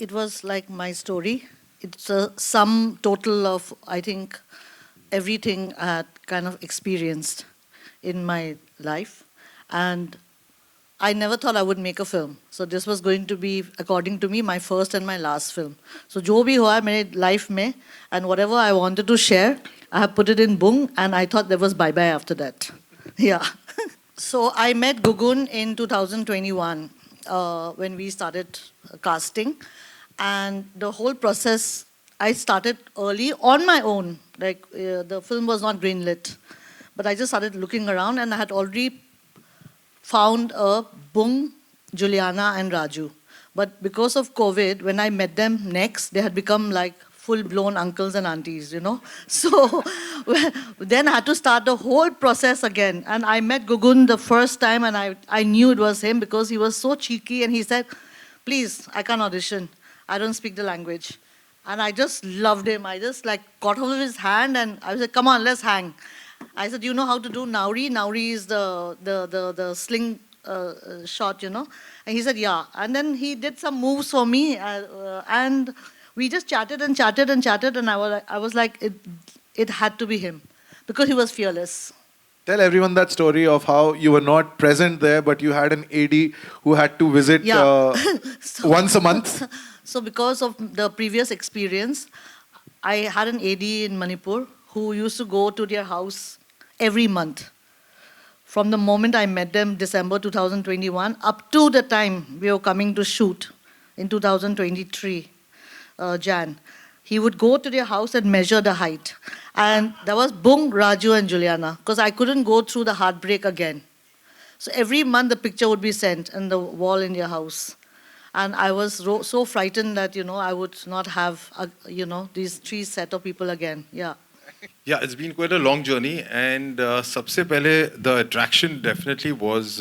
it was like my story. It's a sum total of, I think, everything I had kind of experienced in my life. And I never thought I would make a film. So this was going to be, according to me, my first and my last film. So जो भी हुआ मेरे life में, and whatever I wanted to share, I have put it in Boong, and I thought there was bye-bye after that. Yeah. So I met Gugun in 2021 when we started casting. And the whole process, I started early on my own. Like the film was not greenlit. But I just started looking around, and I had already found a Boong, Juliana and Raju. But because of COVID, when I met them next, they had become like full-blown uncles and aunties, you know. So then I had to start the whole process again. And I met Gugun the first time, and I knew it was him because he was so cheeky, and he said, please, I can't audition. I don't speak the language. And I just loved him. I just like got hold of his hand, and I was like, come on, let's hang. I said, you know how to do Nauri? Nauri is the sling shot, you know? And he said, yeah. And then he did some moves for me, and we just chatted and chatted and chatted, and I was like, it had to be him, because he was fearless. Tell everyone that story of how you were not present there, but you had an AD who had to visit once a month. So because of the previous experience, I had an AD in Manipur who used to go to their house every month. From the moment I met them, December 2021, up to the time we were coming to shoot in 2023, Jan. He would go to their house and measure the height. And that was Boong, Raju and Juliana, because I couldn't go through the heartbreak again. So every month the picture would be sent on the wall in their house. And I was so frightened that, you know, I would not have, you know, these three set of people again. Yeah. Yeah, it's been quite a long journey. And sabse pehle, the attraction definitely was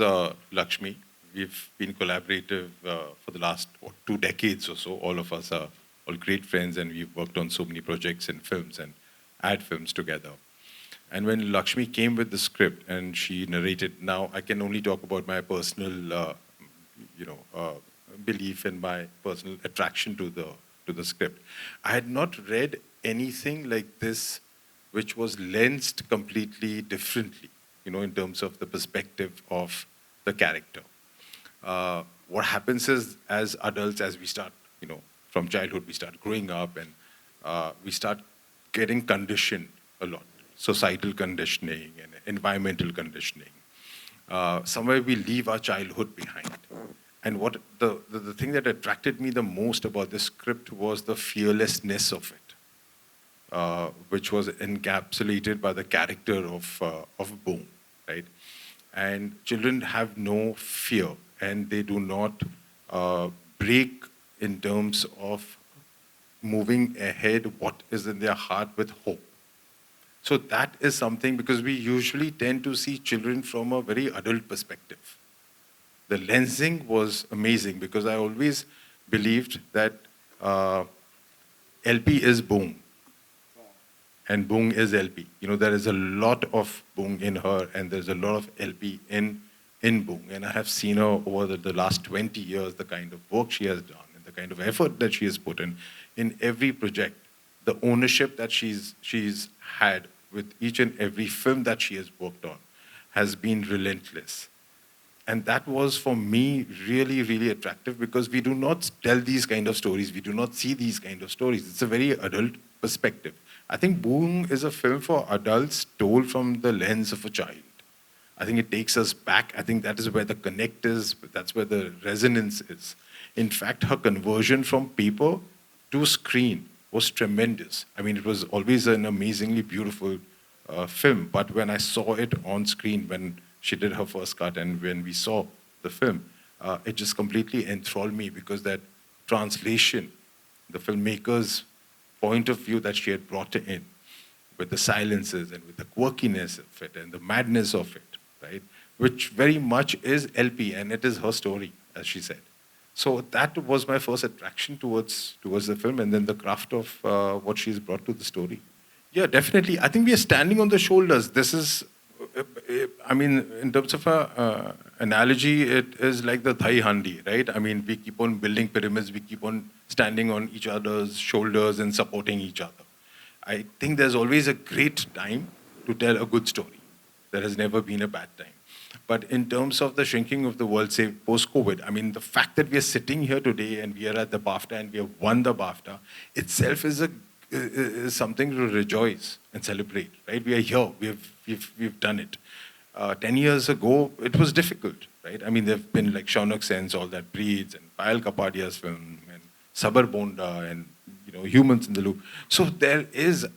Lakshmi. We've been collaborative for the last 2 decades or so. All of us are all great friends, and we've worked on so many projects and films and ad films together. And when Lakshmi came with the script and she narrated, now I can only talk about my personal, belief and my personal attraction to the script. I had not read anything like this, which was lensed completely differently, you know, in terms of the perspective of the character. What happens is, as adults, as we start, you know, from childhood, we start growing up, and we start getting conditioned a lot. Societal conditioning and environmental conditioning. Somewhere we leave our childhood behind. And what the thing that attracted me the most about this script was the fearlessness of it, which was encapsulated by the character of Boong, right? And children have no fear, and they do not break in terms of moving ahead what is in their heart with hope. So that is something, because we usually tend to see children from a very adult perspective. The lensing was amazing, because I always believed that LP is Boong, and Boong is LP. You know, there is a lot of Boong in her, and there's a lot of LP in Boong. And I have seen her over the last 20 years, the kind of work she has done, and the kind of effort that she has put in every project, the ownership that she's had with each and every film that she has worked on has been relentless. And that was, for me, really, really attractive, because we do not tell these kind of stories. We do not see these kind of stories. It's a very adult perspective. I think Boong is a film for adults told from the lens of a child. I think it takes us back. I think that is where the connect is. That's where the resonance is. In fact, her conversion from paper to screen was tremendous. I mean, it was always an amazingly beautiful film. But when I saw it on screen, when she did her first cut, and when we saw the film, it just completely enthralled me, because that translation, the filmmaker's point of view that she had brought in, with the silences and with the quirkiness of it and the madness of it, right? Which very much is LP, and it is her story, as she said. So that was my first attraction towards the film, and then the craft of what she's brought to the story. Yeah, definitely. I think we are standing on the shoulders. This is I mean, in terms of a analogy, it is like the Thai handi, right? I mean, we keep on building pyramids, we keep on standing on each other's shoulders and supporting each other. I think there's always a great time to tell a good story. There has never been a bad time. But in terms of the shrinking of the world, say post-COVID, I mean, the fact that we are sitting here today and we are at the BAFTA and we have won the BAFTA itself is something to rejoice and celebrate, right? We are here. We've done it. 10 years ago, it was difficult, right? I mean, there have been like Shaunak Sen's All That Breeds and Payal Kapadia's film and Sabar Bonda and Humans in the Loop. So there is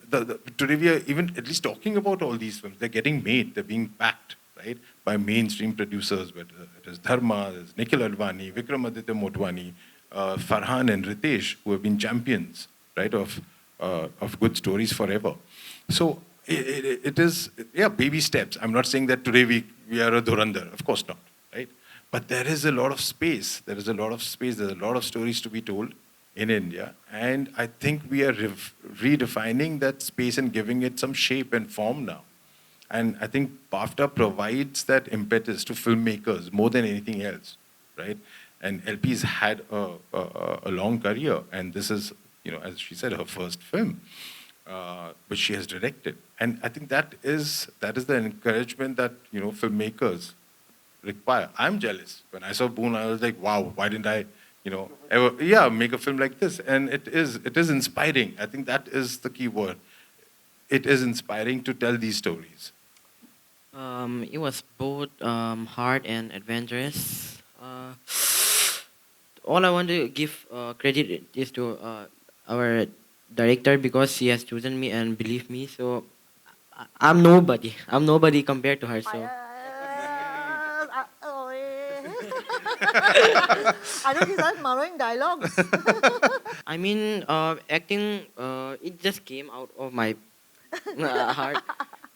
today we are even at least talking about all these films. They're getting made. They're being backed, right, by mainstream producers. Whether it is Dharma, there's Nikhil Advani, Vikramaditya Motwani, Farhan and Ritesh, who have been champions, right, of good stories forever. So it is, yeah, baby steps. I'm not saying that today we are a Dhurandhar. Of course not, right? But there is a lot of space. There is a lot of space. There's a lot of stories to be told in India. And I think we are redefining that space and giving it some shape and form now. And I think BAFTA provides that impetus to filmmakers more than anything else, right? And LP's had a long career. And this is, as she said, her first film, which she has directed. And I think that is the encouragement that, filmmakers require. I'm jealous. When I saw Boone, I was like, wow, why didn't I ever make a film like this? And it is inspiring. I think that is the key word. It is inspiring to tell these stories. It was both hard and adventurous. All I want to give credit is to our director, because she has chosen me and believed me. So I'm nobody. I'm nobody compared to her. So. I don't he's borrowing dialogues. I mean, acting, it just came out of my heart.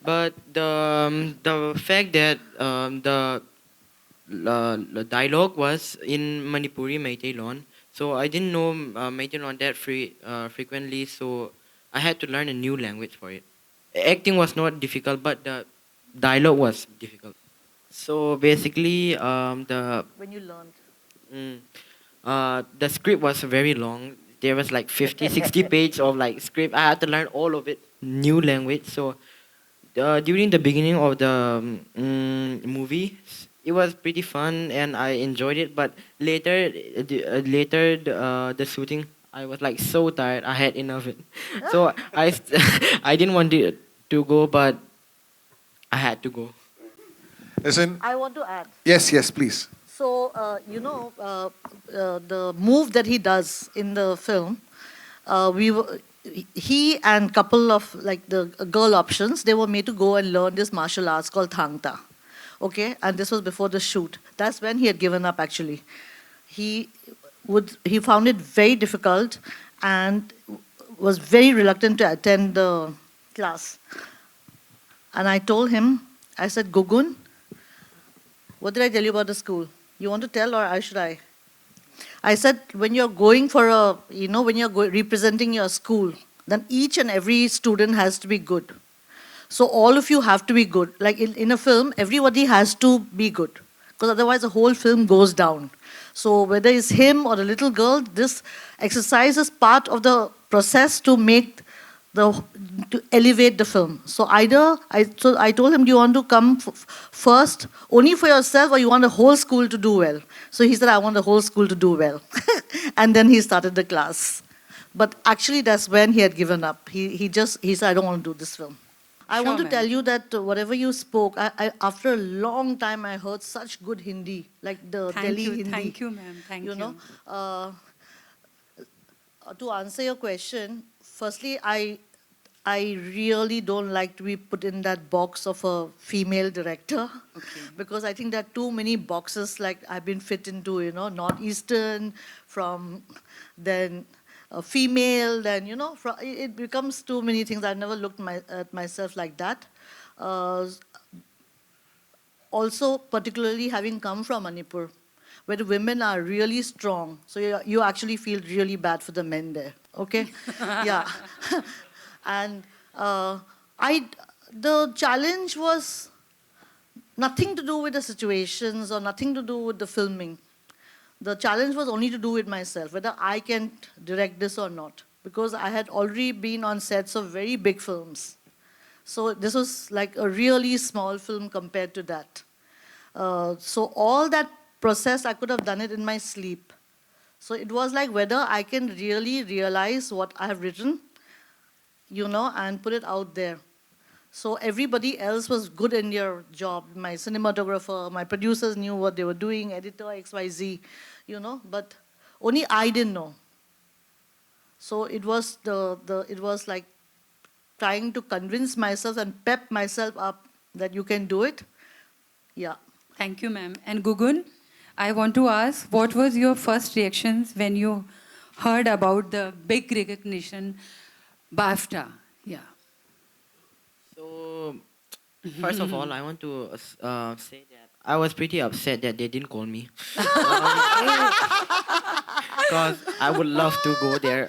But the fact that the dialogue was in Manipuri Meiteilon, so I didn't know Meiteilon that frequently, so I had to learn a new language for it. Acting was not difficult, but the dialogue was difficult. So basically, When you learned. the script was very long. There was like 50, 60 pages of like script. I had to learn all of it, new language. So during the beginning of the movie, it was pretty fun and I enjoyed it. But later, the shooting, I was like so tired. I had enough of it. So I didn't want to go, but I had to go. Listen. I want to add. Yes, please. So, the move that he does in the film, he and couple of like the girl options, they were made to go and learn this martial arts called Thangta. Okay, and this was before the shoot. That's when he had given up actually. He found it very difficult and was very reluctant to attend the class. And I told him, I said, Gugun, what did I tell you about the school? You want to tell or should I? I said, when you're going for when you're representing your school, then each and every student has to be good. So all of you have to be good. Like in a film, everybody has to be good. Because otherwise the whole film goes down. So whether it's him or the little girl, this exercise is part of the process to to elevate the film. So I told him, do you want to come first only for yourself or you want the whole school to do well? So he said, I want the whole school to do well. And then he started the class. But actually that's when he had given up. He said, I don't want to do this film. I want to tell you that whatever you spoke, I after a long time I heard such good Hindi, like the Delhi Hindi. Thank you, ma'am. Thank you. To answer your question, firstly, I really don't like to be put in that box of a female director. Okay. Because I think there are too many boxes like I've been fit into, Northeastern, from then a female, then, it becomes too many things. I've never looked at myself like that. Also, particularly having come from Manipur, where the women are really strong. So you actually feel really bad for the men there, okay? Yeah. And the challenge was, nothing to do with the situations or nothing to do with the filming. The challenge was only to do with myself, whether I can direct this or not, because I had already been on sets of very big films. So this was like a really small film compared to that. So all that process, I could have done it in my sleep. So it was like whether I can really realize what I have written, and put it out there. So everybody else was good in their job. My cinematographer, my producers knew what they were doing, editor XYZ, but only I didn't know. So it was it was like trying to convince myself and pep myself up that you can do it. Yeah. Thank you, ma'am. And Gugun, I want to ask, what was your first reactions when you heard about the big recognition, BAFTA? Yeah. So, first of all, I want to say that I was pretty upset that they didn't call me. Because I would love to go there.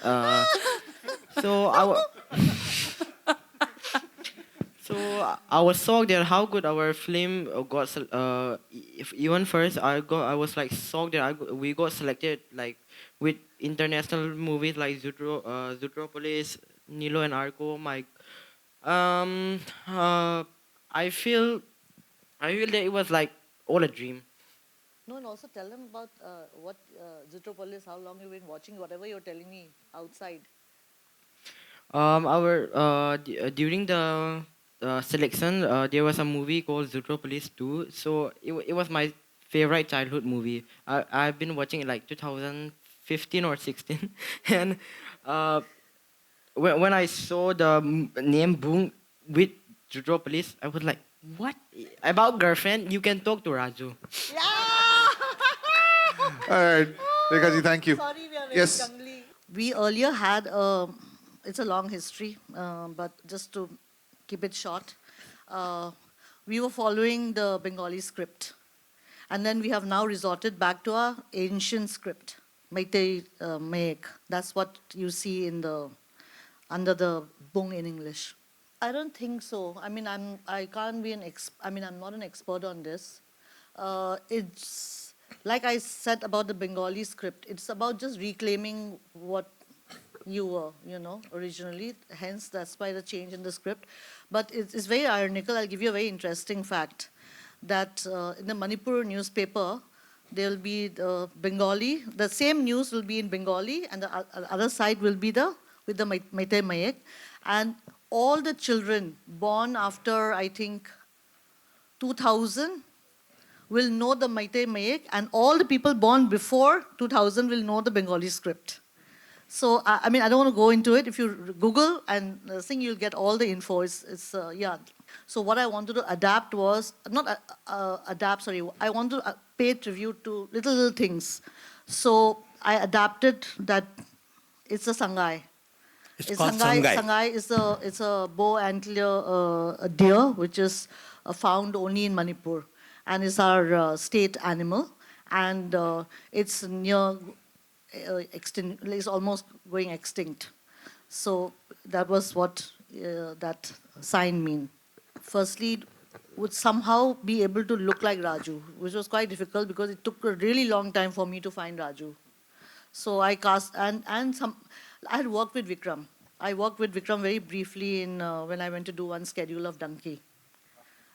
So I was shocked at how good our film got. If even first, I was like shocked that we got selected like with international movies like Zootropolis, Nilo and Arco. I feel that it was like all a dream. No, and also tell them about what Zootropolis, how long you've been watching, whatever you're telling me outside. During the selection, there was a movie called Zootropolis 2. So it was my favorite childhood movie. I've been watching it like 2015 or 16, and when I saw the name Boong with Zootropolis, I was like, what? About girlfriend? You can talk to Raju. Yeah! All right, Rekhaji, thank you. Sorry, we are very Yes. jungly. We earlier had, it's a long history, but just to keep it short, we were following the Bengali script. And then we have now resorted back to our ancient script, Meitei Mayek. That's what you see in under the Boong in English. I don't think so. I mean, I can't be I'm not an expert on this. It's like I said about the Bengali script. It's about just reclaiming what you were, originally. Hence, that's why the change in the script. But it's very ironical. I'll give you a very interesting fact that in the Manipur newspaper, there will be the Bengali. The same news will be in Bengali, and the other side will be with the Meitei Mayek, and all the children born after, I think, 2000 will know the Meitei Mayek, and all the people born before 2000 will know the Bengali script. So, I mean, I don't want to go into it. If you Google and sing, you'll get all the info. Yeah. So what I wanted to adapt was, not adapt, sorry, I wanted to pay tribute to little things. So I adapted that it's a Sangai. It's called Sangai. Sangai is a bow antler deer, which is found only in Manipur, and is our state animal. And it's near extinct. It's almost going extinct. So that was what that sign mean. Firstly, would somehow be able to look like Raju, which was quite difficult because it took a really long time for me to find Raju. So I cast I had worked with Vikram. I worked with Vikram very briefly when I went to do one schedule of Donkey.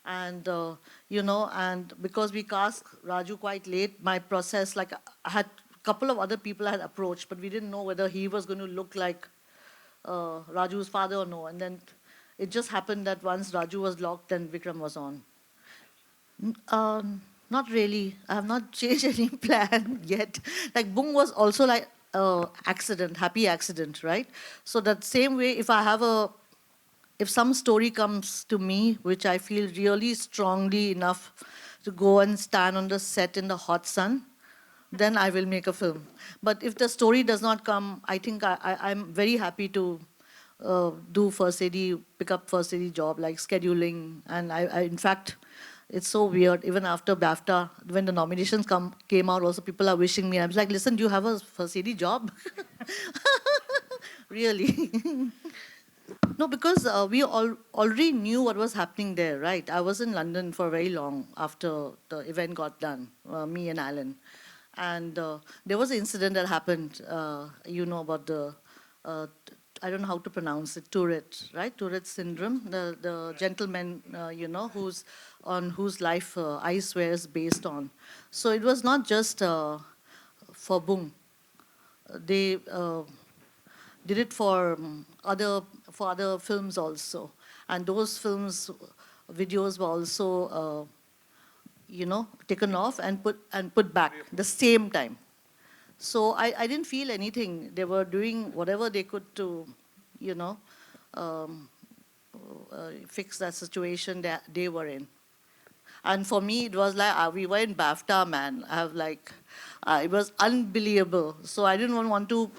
And, and because we cast Raju quite late, my process, like I had a couple of other people I had approached, but we didn't know whether he was going to look like Raju's father or no. And then it just happened that once Raju was locked, then Vikram was on. Not really. I have not changed any plan yet. Like Boong was also like accident, happy accident, right? So that same way, if some story comes to me, which I feel really strongly enough to go and stand on the set in the hot sun, then I will make a film. But if the story does not come, I think I'm very happy to do first AD, pick up first AD job, like scheduling. And I in fact, it's so weird. Even after BAFTA, when the nominations came out, also people are wishing me. I was like, listen, do you have a first AD job? Really? No, because we already knew what was happening there, right? I was in London for very long after the event got done, me and Alan. And there was an incident that happened, you know, about the, I don't know how to pronounce it, Tourette, right? Tourette syndrome, the gentleman, you know, whose life I Swear is based on. So it was not just for Boong. They did it for other films also, and those films videos were also you know, taken off and put back the same time. So I didn't feel anything. They were doing whatever they could to, you know, um, fix that situation that they were in. And for me, it was like, we were in BAFTA, man. I have like, it was unbelievable. So I didn't want to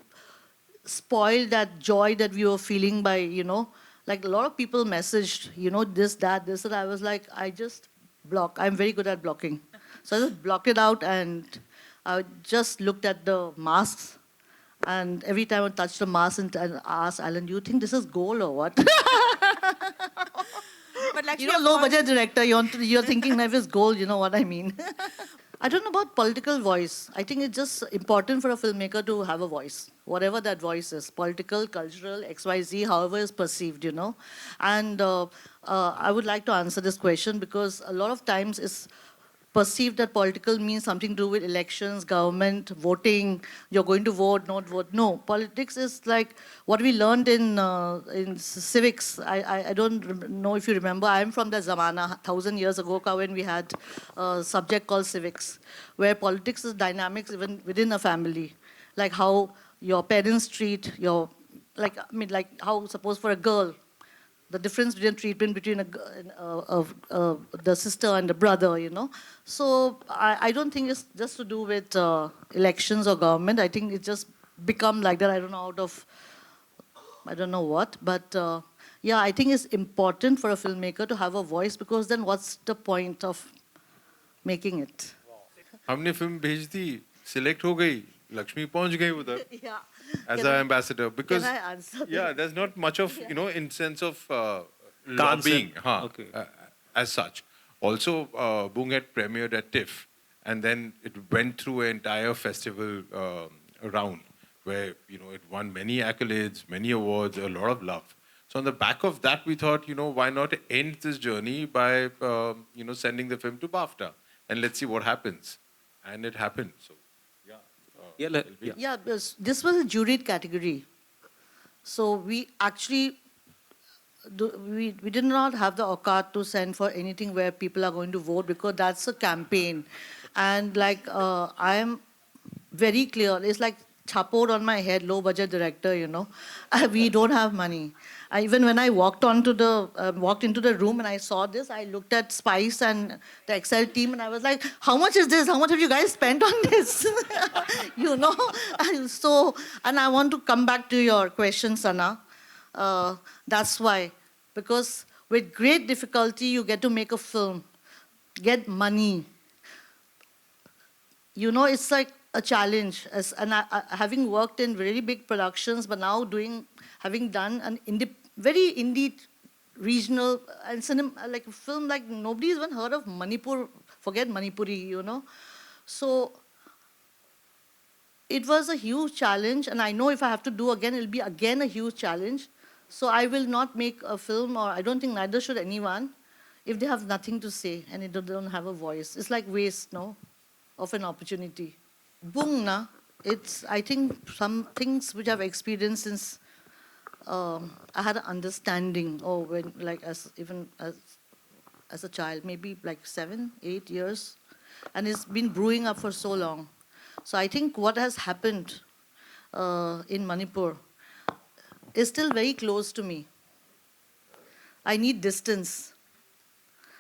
spoil that joy that we were feeling by, you know, like a lot of people messaged, you know, this, that, this, and I was like, I just block. I'm very good at blocking. So I just blocked it out and I just looked at the masks. And every time I touched the mask and asked Alan, do you think this is gold or what? But Lakshmi, You know, low budget director, you're thinking if it's gold, you know what I mean. I don't know about political voice. I think it's just important for a filmmaker to have a voice, whatever that voice is, political, cultural, XYZ, however it's perceived, you know. And I would like to answer this question because a lot of times it's perceived that political means something to do with elections, government, voting, you're going to vote, not vote. No, politics is like what we learned in civics. I don't know if you remember, I'm from the Zamana, 1,000 years ago, when we had a subject called civics, where politics is dynamics even within a family, like how your parents treat your, like, I mean, like how, suppose for a girl, the difference between treatment between the sister and the brother, you know. So I don't think it's just to do with elections or government. I think it just become like that. I don't know out of, I don't know what. But yeah, I think it's important for a filmmaker to have a voice because then what's the point of making it? हमने film भेज दी, select हो गई, Lakshmi पहुंच गई उधर. Yeah. As Can an I- ambassador, because Can I answer? yeah, there's not much of, you know, in sense of lobbying, Okay. as such. Also, Boong had premiered at TIFF, and then it went through an entire festival round where, you know, it won many accolades, many awards, a lot of love. So on the back of that, we thought, you know, why not end this journey by you know, sending the film to BAFTA and let's see what happens, and it happened. So yeah. Yeah, this was a juried category. So we actually, we did not have the aukat to send for anything where people are going to vote because that's a campaign. And like, I am very clear. It's like chapoed on my head, low budget director, you know. We don't have money. Even when I walked into the room and I saw this, I looked at Spice and the Excel team and I was like, how much is this? How much have you guys spent on this? You know? And so, and I want to come back to your question, Sana. That's why. Because with great difficulty, you get to make a film, get money. You know, it's like a challenge. And having worked in really big productions, but now having done an very indie regional and cinema, like a film like nobody's even heard of Manipur, forget Manipuri, you know. So it was a huge challenge, and I know if I have to do again, it'll be again a huge challenge. So I will not make a film, or I don't think neither should anyone, if they have nothing to say and they don't have a voice. It's like waste, no, of an opportunity. Boong, na, it's, I think, some things which I've experienced since I had an understanding, or when, like, even as a child, maybe like 7, 8 years, and it's been brewing up for so long. So I think what has happened in Manipur is still very close to me. I need distance.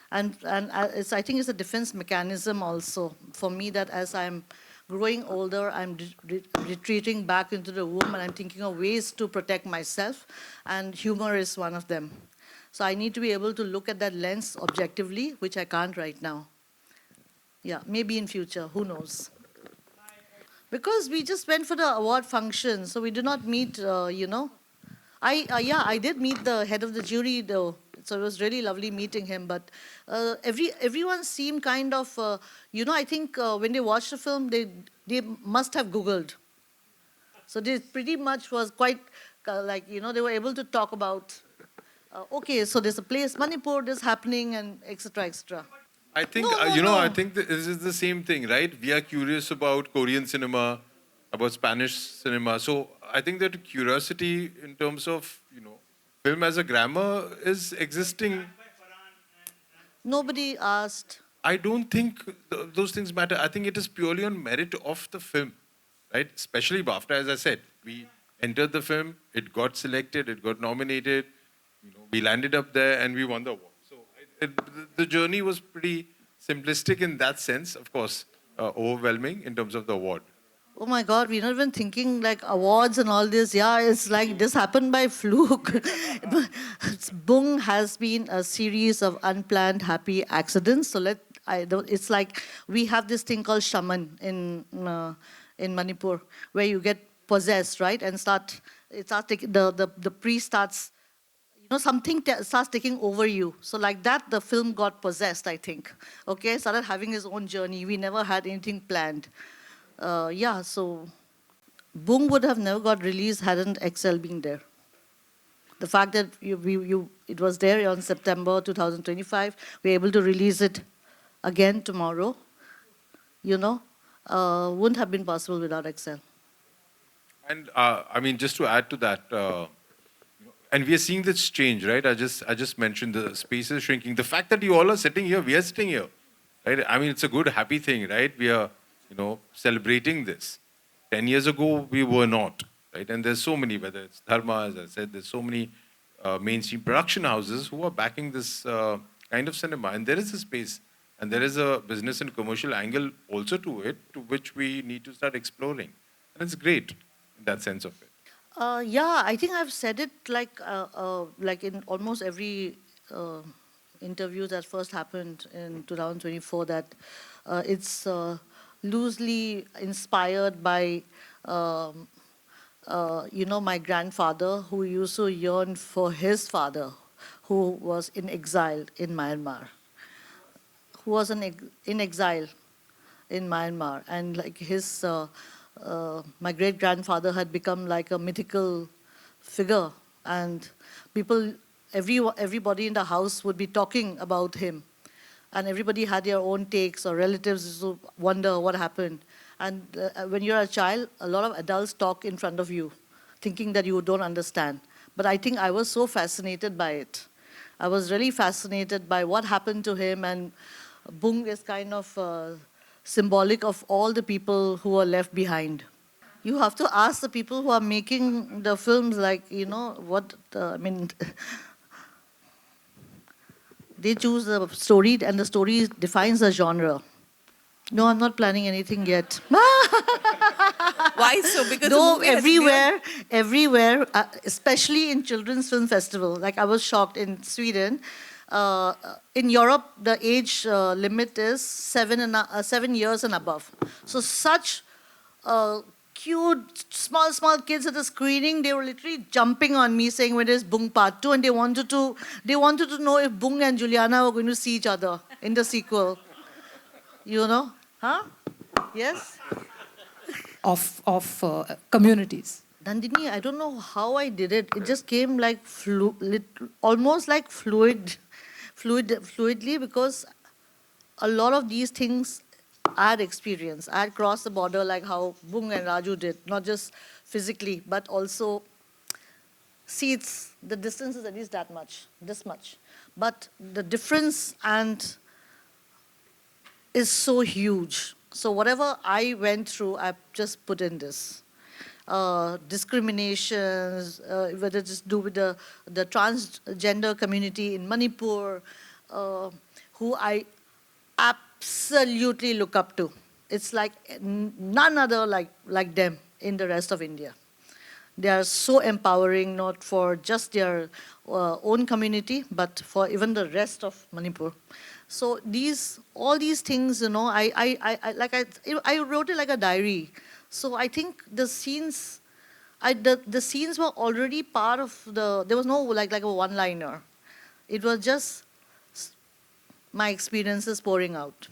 And I think it's a defense mechanism also for me, that as I'm growing older, I'm retreating back into the womb and I'm thinking of ways to protect myself, and humor is one of them. So I need to be able to look at that lens objectively, which I can't right now. Yeah, maybe in future, who knows? Because we just went for the award function, so we did not meet, you know. I did meet the head of the jury though, so it was really lovely meeting him. But everyone seemed kind of, I think when they watched the film, they must have Googled. So this pretty much was quite they were able to talk about, okay, so there's a place, Manipur, this happening, and etc. etc. I think, I think this is the same thing, right? We are curious about Korean cinema, about Spanish cinema. So I think that curiosity in terms of, film as a grammar is existing. Nobody asked. I don't think those things matter. I think it is purely on merit of the film, right? Especially BAFTA, as I said. We entered the film, it got selected, it got nominated, we landed up there and we won the award. So the journey was pretty simplistic in that sense, of course, overwhelming in terms of the award. Oh my God, we're not even thinking like awards and all this. Yeah, it's like this happened by fluke. Boong has been a series of unplanned happy accidents. So it's like we have this thing called shaman in Manipur, where you get possessed, right? And the priest starts, something starts taking over you. So like that, the film got possessed, I think. Okay, started having his own journey. We never had anything planned. So Boong would have never got released hadn't XL been there. The fact that it was there on September 2025, we're able to release it again tomorrow, wouldn't have been possible without XL. And just to add to that, and we are seeing this change, right? I just mentioned the spaces shrinking. The fact that you all are sitting here, we are sitting here, right? It's a good, happy thing, right? We are, celebrating this. 10 years ago, we were not, right? And there's so many, whether it's Dharma, as I said, there's so many mainstream production houses who are backing this kind of cinema. And there is a space, and there is a business and commercial angle also to it, to which we need to start exploring. And it's great in that sense of it. I think I've said it like in almost every interview that first happened in 2024, that it's loosely inspired by, my grandfather, who used to yearn for his father, who was in exile in Myanmar, and like his, my great-grandfather had become like a mythical figure, and everybody in the house would be talking about him. And everybody had their own takes, or relatives used to wonder what happened. And when you're a child, a lot of adults talk in front of you, thinking that you don't understand. But I think I was so fascinated by it. I was really fascinated by what happened to him, and Boong is kind of symbolic of all the people who are left behind. You have to ask the people who are making the films, they choose the story, and the story defines the genre. No, I'm not planning anything yet. Why so? Because no, everywhere, especially in children's film festival. Like I was shocked in Sweden. In Europe, the age limit is 7 years and above. So such cute, small kids at the screening, they were literally jumping on me saying, when is Boong Part 2? And they wanted to know if Boong and Juliana were going to see each other in the sequel. Huh? Yes? Of communities. Nandini, I don't know how I did it. It just came like almost like fluidly, because a lot of these things I had experienced. I had crossed the border like how Boong and Raju did, not just physically, but also the distance is at least this much. But the difference is so huge. So whatever I went through, I just put in this. Discriminations, whether it's to do with the transgender community in Manipur, who I absolutely look up to. It's like none other like them in the rest of India. They are so empowering, not for just their own community, but for even the rest of Manipur. So all these things, I wrote it like a diary. So I think the scenes, the scenes were already part of there was no like a one-liner. It was just my experiences pouring out.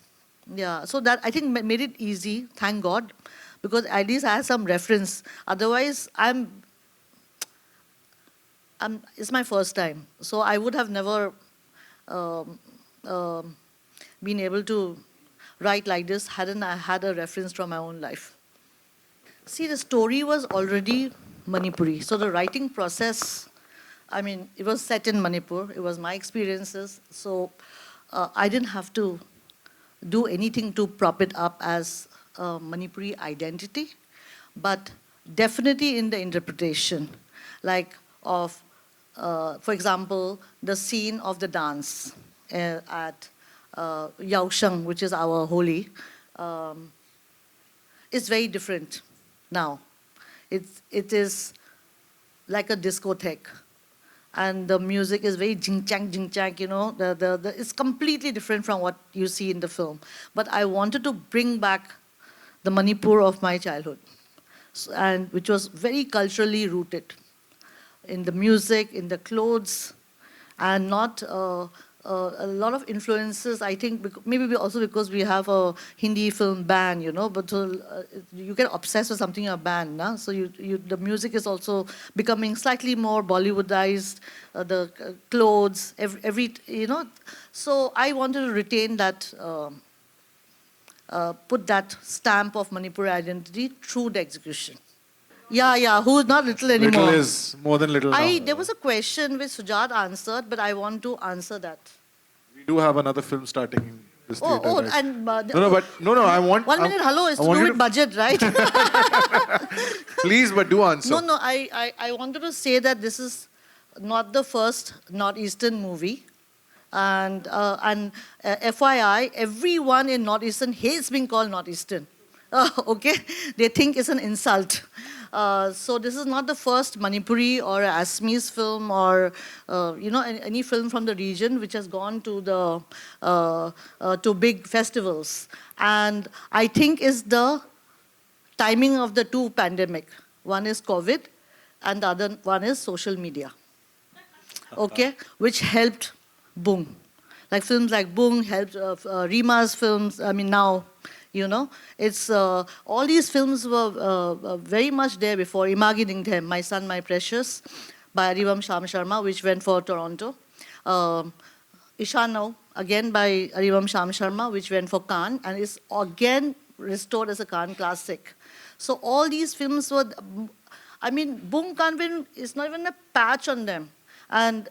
Yeah, so that I think made it easy, thank God, because at least I had some reference. Otherwise, it's my first time, so I would have never um, um, been able to write like this hadn't I had a reference from my own life. See, the story was already Manipuri, so the writing process, I mean, it was set in Manipur. It was my experiences, so I didn't have to do anything to prop it up as a Manipuri identity, but definitely in the interpretation, like of, for example, the scene of the dance at Yaosheng, which is our Holi, is very different now. It is like a discotheque. And the music is very jing chang, you know. It's completely different from what you see in the film. But I wanted to bring back the Manipur of my childhood, and which was very culturally rooted in the music, in the clothes, and not a lot of influences, I think, maybe also because we have a Hindi film ban, you know, but you get obsessed with something you're banned, nah? So the music is also becoming slightly more Bollywoodized, the clothes, every, you know. So I wanted to retain that, put that stamp of Manipuri identity through the execution. Yeah, who's not little anymore. Little is more than little now. There was a question which Sujat answered, but I want to answer that. We do have another film starting in this theater. Oh, right? and no, I want... 1 minute, hello, it's I to want do you with budget, right? Please, but do answer. No, I wanted to say that this is not the first Northeastern movie. And FYI, everyone in Northeastern hates being called Northeastern. Okay? They think it's an insult. So this is not the first Manipuri or Assamese film or you know, any film from the region which has gone to the to big festivals. And I think is the timing of the two pandemic. One is COVID, and the other one is social media. Okay, which helped Boong. Like films like Boong helped Rima's films. I mean now. You know, it's all these films were very much there before. Imagining Them, My Son, My Precious, by Arivam Sham Sharma, which went for Toronto. Ishano, again by Arivam Sham Sharma, which went for Cannes, and is again restored as a Cannes classic. So all these films were, I mean, Boong can't win, it's not even a patch on them. And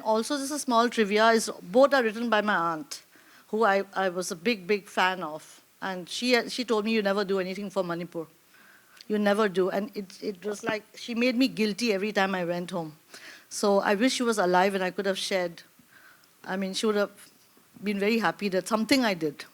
also, this is a small trivia, both are written by my aunt, who I was a big fan of. And she told me, you never do anything for Manipur. You never do. And it was like, she made me guilty every time I went home. So I wish she was alive and I could have shared. I mean, she would have been very happy that something I did.